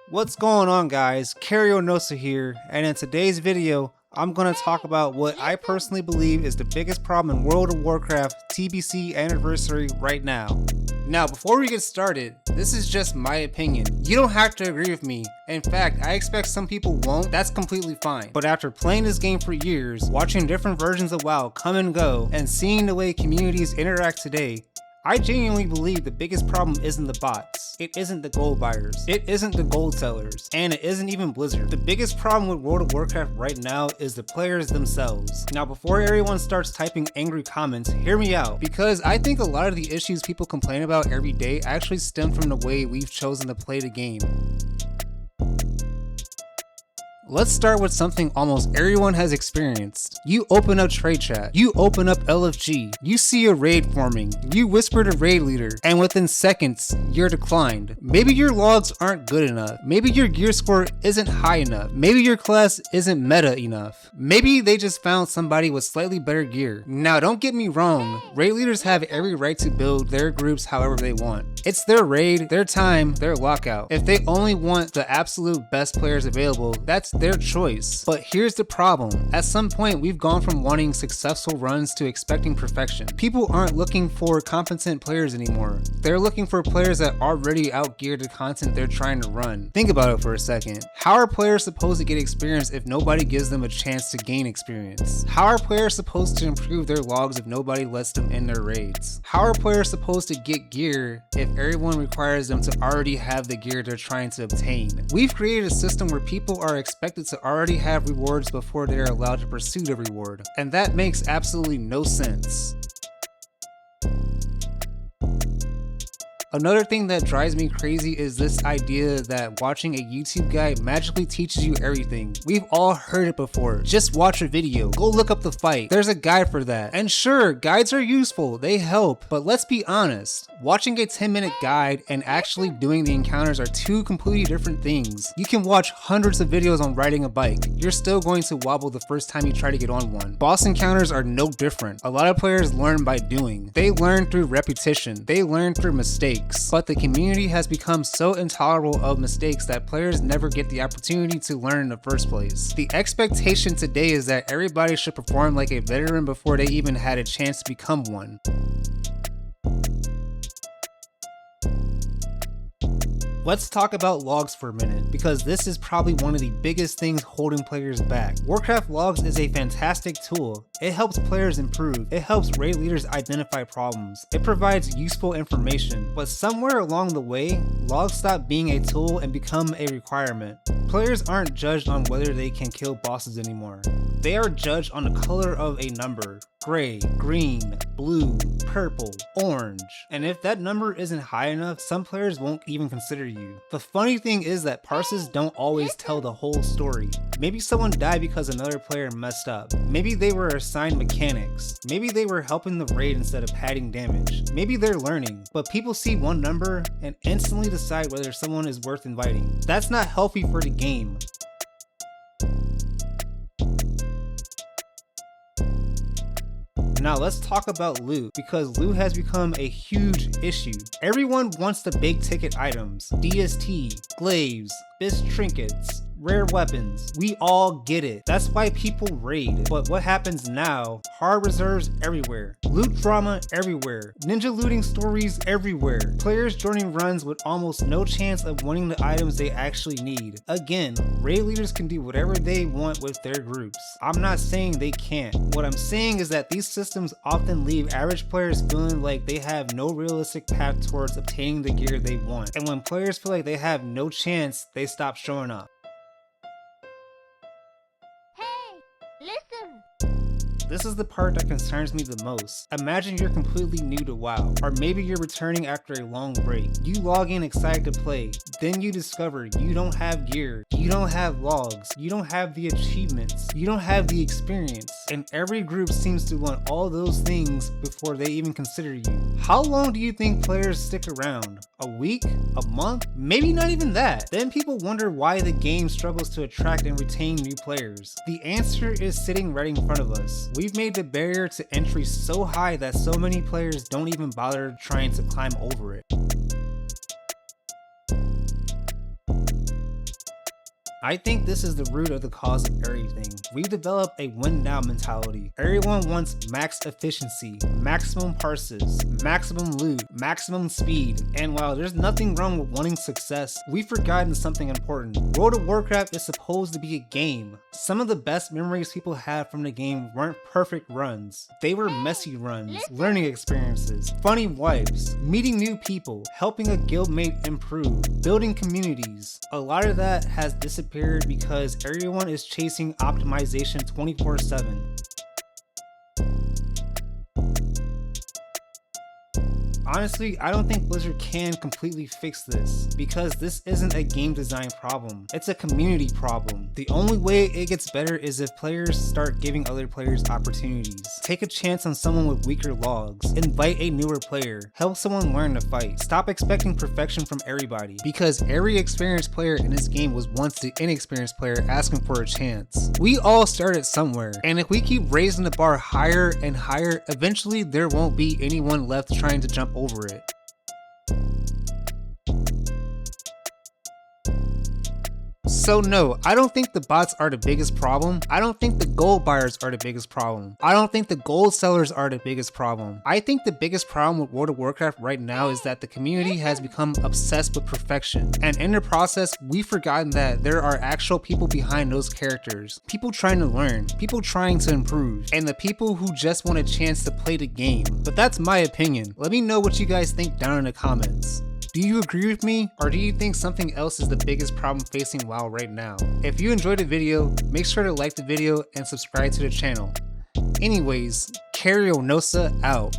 What's going on, guys? Carrionosa here, and in today's video I'm going to talk about what I personally believe is the biggest problem in World of Warcraft TBC Anniversary right now. Now, before we get started, this is just my opinion. You don't have to agree with me. In fact, I expect some people won't. That's completely fine. But after playing this game for years, watching different versions of WoW come and go, and seeing the way communities interact today, I genuinely believe the biggest problem isn't the bots, it isn't the gold buyers, it isn't the gold sellers, and it isn't even Blizzard. The biggest problem with World of Warcraft right now is the players themselves. Now, before everyone starts typing angry comments, hear me out, because I think a lot of the issues people complain about every day actually stem from the way we've chosen to play the game. Let's start with something almost everyone has experienced. You open up trade chat, you open up LFG, you see a raid forming, you whisper to raid leader, and within seconds, you're declined. Maybe your logs aren't good enough, maybe your gear score isn't high enough, maybe your class isn't meta enough, maybe they just found somebody with slightly better gear. Now, don't get me wrong, raid leaders have every right to build their groups however they want. It's their raid, their time, their lockout. If they only want the absolute best players available, that's their choice. But here's the problem. At some point, we've gone from wanting successful runs to expecting perfection. People aren't looking for competent players anymore. They're looking for players that already outgear the content they're trying to run. Think about it for a second. How are players supposed to get experience if nobody gives them a chance to gain experience? How are players supposed to improve their logs if nobody lets them in their raids? How are players supposed to get gear if everyone requires them to already have the gear they're trying to obtain? We've created a system where people are expected to already have rewards before they're allowed to pursue the reward, and that makes absolutely no sense. Another thing that drives me crazy is this idea that watching a YouTube guide magically teaches you everything. We've all heard it before. Just watch a video. Go look up the fight. There's a guide for that. And sure, guides are useful. They help. But let's be honest. Watching a 10-minute guide and actually doing the encounters are two completely different things. You can watch hundreds of videos on riding a bike. You're still going to wobble the first time you try to get on one. Boss encounters are no different. A lot of players learn by doing. They learn through repetition. They learn through mistakes. But the community has become so intolerable of mistakes that players never get the opportunity to learn in the first place. The expectation today is that everybody should perform like a veteran before they even had a chance to become one. Let's talk about logs for a minute, because this is probably one of the biggest things holding players back. Warcraft Logs is a fantastic tool. It helps players improve. It helps raid leaders identify problems. It provides useful information. But somewhere along the way, logs stop being a tool and become a requirement. Players aren't judged on whether they can kill bosses anymore. They are judged on the color of a number. Gray, green, blue, purple, orange. And if that number isn't high enough, some players won't even consider you. The funny thing is that parses don't always tell the whole story. Maybe someone died because another player messed up. Maybe they were assigned mechanics. Maybe they were helping the raid instead of padding damage. Maybe they're learning. But people see one number and instantly decide whether someone is worth inviting. That's not healthy for the game. Now let's talk about loot, because loot has become a huge issue. Everyone wants the big ticket items, DST, glaives, Bist trinkets, rare weapons. We all get it. That's why people raid. But what happens now? Hard reserves everywhere. Loot drama everywhere. Ninja looting stories everywhere. Players joining runs with almost no chance of winning the items they actually need. Again, raid leaders can do whatever they want with their groups. I'm not saying they can't. What I'm saying is that these systems often leave average players feeling like they have no realistic path towards obtaining the gear they want. And when players feel like they have no chance, they stop showing up. This is the part that concerns me the most. Imagine you're completely new to WoW, or maybe you're returning after a long break. You log in excited to play, then you discover you don't have gear, you don't have logs, you don't have the achievements, you don't have the experience, and every group seems to want all those things before they even consider you. How long do you think players stick around? A week? A month? Maybe not even that. Then people wonder why the game struggles to attract and retain new players. The answer is sitting right in front of us. We've made the barrier to entry so high that so many players don't even bother trying to climb over it. I think this is the root of the cause of everything. We've developed a win now mentality. Everyone wants max efficiency, maximum parses, maximum loot, maximum speed, and while there's nothing wrong with wanting success, we've forgotten something important. World of Warcraft is supposed to be a game. Some of the best memories people have from the game weren't perfect runs. They were messy runs, learning experiences, funny wipes, meeting new people, helping a guildmate improve, building communities. A lot of that has disappeared because everyone is chasing optimization 24/7. Honestly, I don't think Blizzard can completely fix this, because this isn't a game design problem, it's a community problem. The only way it gets better is if players start giving other players opportunities. Take a chance on someone with weaker logs, invite a newer player, help someone learn to fight. Stop expecting perfection from everybody, because every experienced player in this game was once the inexperienced player asking for a chance. We all started somewhere, and if we keep raising the bar higher and higher, eventually there won't be anyone left trying to jump over it. So no, I don't think the bots are the biggest problem. I don't think the gold buyers are the biggest problem. I don't think the gold sellers are the biggest problem. I think the biggest problem with World of Warcraft right now is that the community has become obsessed with perfection. And in the process, we've forgotten that there are actual people behind those characters. People trying to learn, people trying to improve, and the people who just want a chance to play the game. But that's my opinion. Let me know what you guys think down in the comments. Do you agree with me, or do you think something else is the biggest problem facing WoW right now? If you enjoyed the video, make sure to like the video and subscribe to the channel. Anyways, Carrionosa out.